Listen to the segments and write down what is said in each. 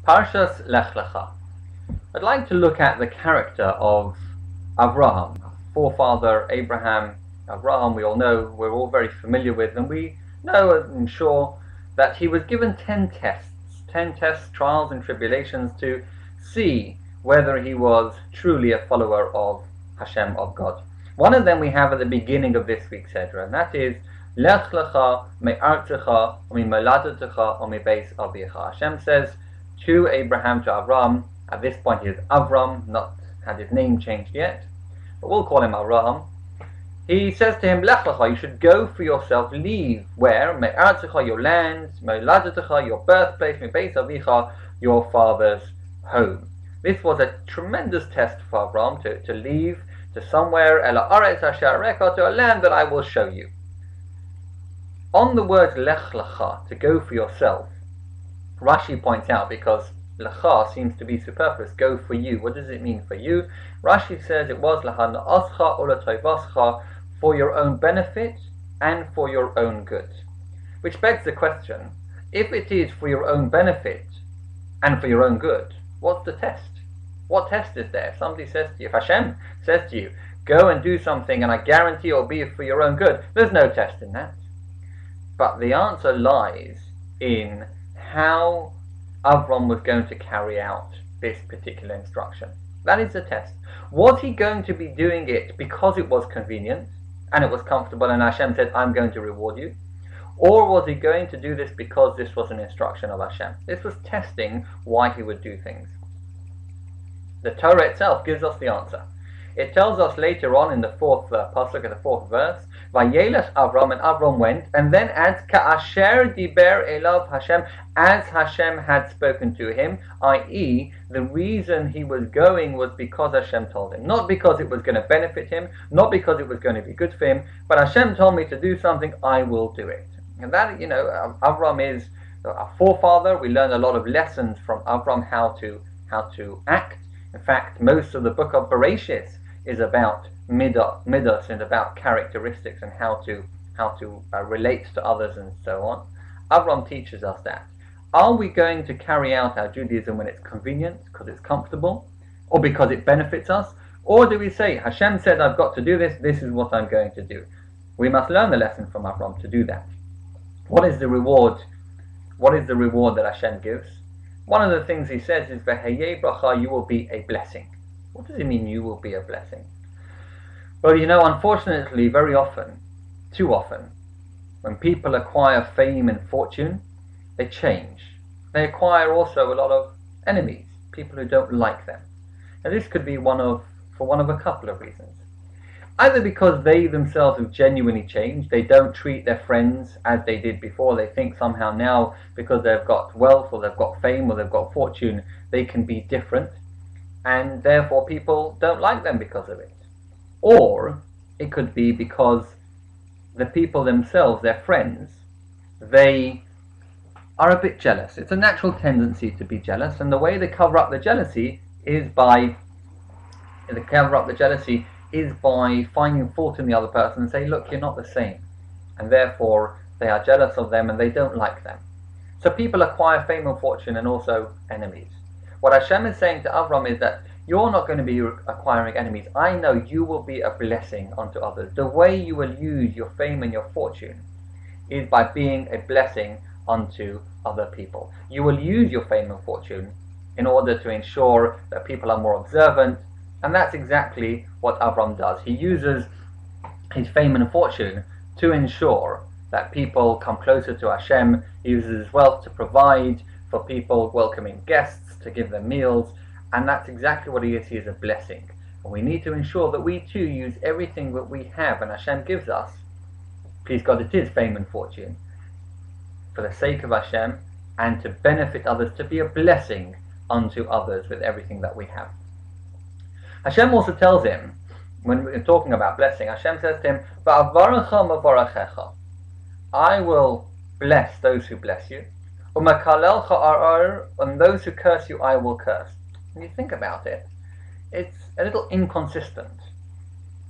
Parshat Lech Lecha. I'd like to look at the character of Avraham, forefather Abraham. Avraham, we all know, we're all very familiar with, and we know and sure that he was given 10 tests, trials and tribulations to see whether he was truly a follower of Hashem, of God. One of them we have at the beginning of this week's Hedra, and that is Lech Lecha me'artzecha u'mimoladetecha u'mibeis avicha. Hashem says to Abraham, to Avram, at this point he is Avram, not had his name changed yet, but we'll call him Avraham. He says to him, Lech Lecha, you should go for yourself, leave where? Me'artzecha, your land, me'oladetecha, your birthplace, mibeis avicha, your father's home. This was a tremendous test for Avram to leave to somewhere, ela aretz asher areka, to a land that I will show you. On the word Lech Lecha, to go for yourself, Rashi points out, because Lecha seems to be superfluous, go for you. What does it mean for you? Rashi says it was Lecha na'ascha u'letoivascha, for your own benefit and for your own good. Which begs the question, if it is for your own benefit and for your own good, what's the test? What test is there? If somebody says to you, if Hashem says to you, go and do something and I guarantee it'll be for your own good, there's no test in that. But the answer lies in how Avram was going to carry out this particular instruction. That is the test. Was he going to be doing it because it was convenient and it was comfortable and Hashem said, I'm going to reward you? Or was he going to do this because this was an instruction of Hashem? This was testing why he would do things. The Torah itself gives us the answer. It tells us later on in the fourth pasuk of the fourth verse, Vayelech Avram, and Avram went, and then adds, Ka'asher diber elav Hashem, as Hashem had spoken to him, i.e., the reason he was going was because Hashem told him. Not because it was going to benefit him, not because it was going to be good for him, but Hashem told me to do something, I will do it. And that, Avram is our forefather. We learn a lot of lessons from Avram how to act. In fact, most of the book of Bereshit is about midos and about characteristics and how to relate to others and so on. Avram teaches us that. Are we going to carry out our Judaism when it's convenient, because it's comfortable, or because it benefits us? Or do we say, Hashem said I've got to do this, this is what I'm going to do? We must learn the lesson from Avram to do that. What is the reward? What is the reward that Hashem gives? One of the things he says is, V'heyeh bracha, you will be a blessing. What does it mean, you will be a blessing? Well, unfortunately, very often, too often, when people acquire fame and fortune, they change. They acquire also a lot of enemies, people who don't like them. And this could be for one of a couple of reasons. Either because they themselves have genuinely changed, they don't treat their friends as they did before, they think somehow now, because they've got wealth, or they've got fame, or they've got fortune, they can be different, and therefore people don't like them because of it. Or it could be because the people themselves, their friends, they are a bit jealous. It's a natural tendency to be jealous, and the way they cover up the jealousy is by finding fault in the other person and say, look, you're not the same. And therefore they are jealous of them and they don't like them. So people acquire fame and fortune and also enemies. What Hashem is saying to Avram is that you're not going to be acquiring enemies. I know you will be a blessing unto others. The way you will use your fame and your fortune is by being a blessing unto other people. You will use your fame and fortune in order to ensure that people are more observant, and that's exactly what Avram does. He uses his fame and fortune to ensure that people come closer to Hashem. He uses his wealth to provide for people, welcoming guests, to give them meals, and that's exactly what he is. He is a blessing. And we need to ensure that we too use everything that we have and Hashem gives us, please God, it is fame and fortune, for the sake of Hashem and to benefit others, to be a blessing unto others with everything that we have. Hashem also tells him, when we're talking about blessing, Hashem says to him, Va'avarecha mavarechecha, I will bless those who bless you, u'makalelcha arar, and those who curse you I will curse. When you think about it, it's a little inconsistent,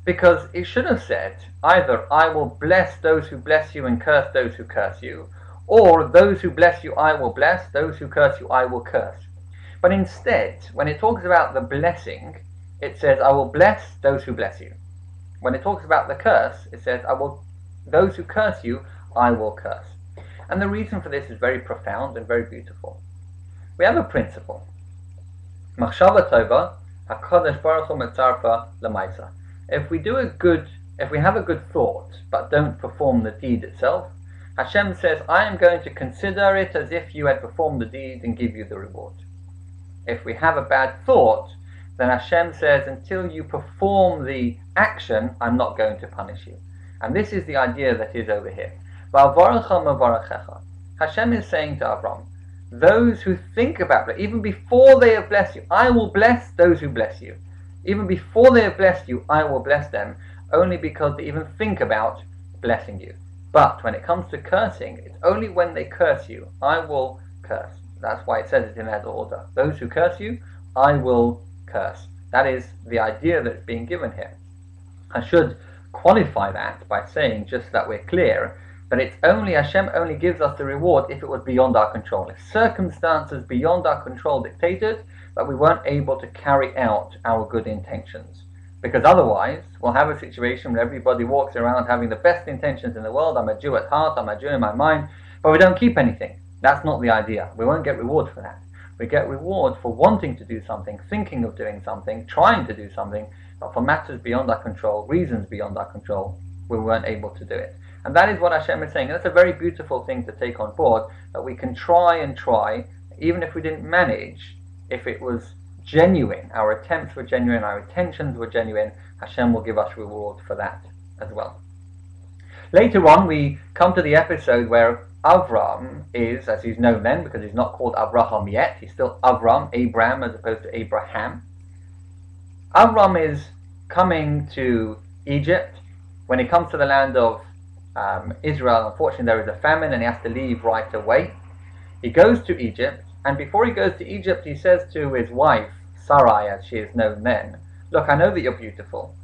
because it should have said either I will bless those who bless you and curse those who curse you, or those who bless you I will bless, those who curse you I will curse. But instead, when it talks about the blessing, it says, I will bless those who bless you. When it talks about the curse, it says, those who curse you, I will curse. And the reason for this is very profound and very beautiful. We have a principle. Machshava tova, HaKadosh Baruch Hu metzarfa l'maisa. If we have a good thought, but don't perform the deed itself, Hashem says, I am going to consider it as if you had performed the deed and give you the reward. If we have a bad thought, then Hashem says, until you perform the action, I'm not going to punish you. And this is the idea that is over here. Hashem is saying to Avram, those who think about it, even before they have blessed you, I will bless those who bless you. Even before they have blessed you, I will bless them, only because they even think about blessing you. But when it comes to cursing, it's only when they curse you, I will curse. That's why it says it in that order. Those who curse you, I will curse. That is the idea that's being given here. I should qualify that by saying, just that we're clear, that it's only Hashem only gives us the reward if it was beyond our control. If circumstances beyond our control dictated that we weren't able to carry out our good intentions. Because otherwise, we'll have a situation where everybody walks around having the best intentions in the world. I'm a Jew at heart, I'm a Jew in my mind, but we don't keep anything. That's not the idea. We won't get reward for that. We get reward for wanting to do something, thinking of doing something, trying to do something, but for matters beyond our control, reasons beyond our control, we weren't able to do it. And that is what Hashem is saying. And that's a very beautiful thing to take on board, that we can try and try, even if we didn't manage, if it was genuine, our attempts were genuine, our intentions were genuine, Hashem will give us reward for that as well. Later on, we come to the episode where Avram is, as he's known then, because he's not called Avraham yet, he's still Avram, Abraham, as opposed to Abraham. Avram is coming to Egypt. When he comes to the land of Israel, unfortunately there is a famine and he has to leave right away. He goes to Egypt, and before he goes to Egypt, he says to his wife, Sarai, as she is known then, look, I know that you're beautiful,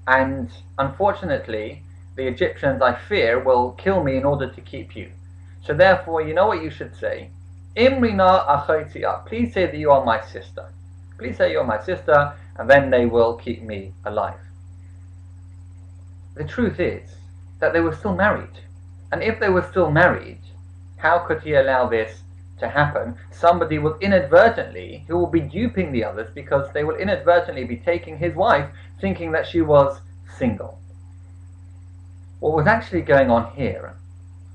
and unfortunately the Egyptians, I fear, will kill me in order to keep you. So therefore, you know what you should say? Imrina achotia. Please say that you are my sister. Please say you're my sister, and then they will keep me alive. The truth is that they were still married. And if they were still married, how could he allow this to happen? Somebody will inadvertently, who will be duping the others, because they will inadvertently be taking his wife, thinking that she was single. What was actually going on here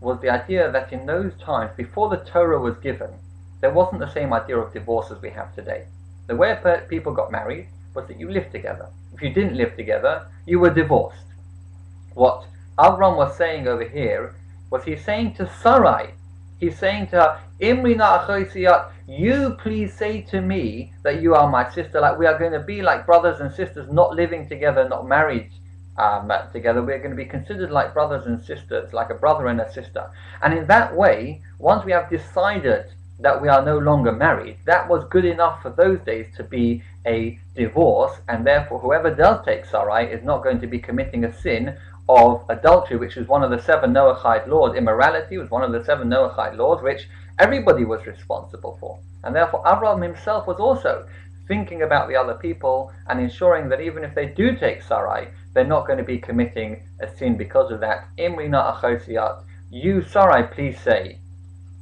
was the idea that in those times, before the Torah was given, there wasn't the same idea of divorce as we have today. The way people got married was that you lived together. If you didn't live together, you were divorced. What Avram was saying over here was he's saying to Sarai, he's saying to her, Imrina achoisiyat, you please say to me that you are my sister, like we are going to be like brothers and sisters, not living together, not married together. We're going to be considered like brothers and sisters, like a brother and a sister. And in that way, once we have decided that we are no longer married, that was good enough for those days to be a divorce, and therefore whoever does take Sarai is not going to be committing a sin of adultery, which was one of the 7 Noahide laws. Immorality was one of the 7 Noahide laws, which everybody was responsible for. And therefore Abraham himself was also thinking about the other people and ensuring that even if they do take Sarai, they're not going to be committing a sin because of that. Imrina achosiyat, you Sarai, please say,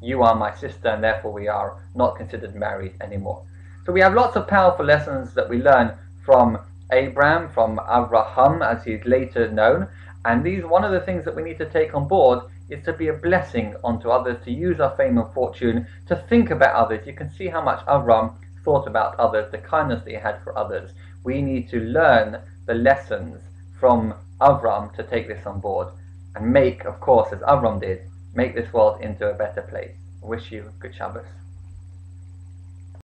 you are my sister, and therefore we are not considered married anymore. So we have lots of powerful lessons that we learn from Abraham, from Avraham, as he's later known. And one of the things that we need to take on board is to be a blessing onto others, to use our fame and fortune, to think about others. You can see how much Avram thought about others, the kindness that he had for others. We need to learn the lessons from Avram to take this on board and make, of course, as Avram did, make this world into a better place. I wish you good Shabbos.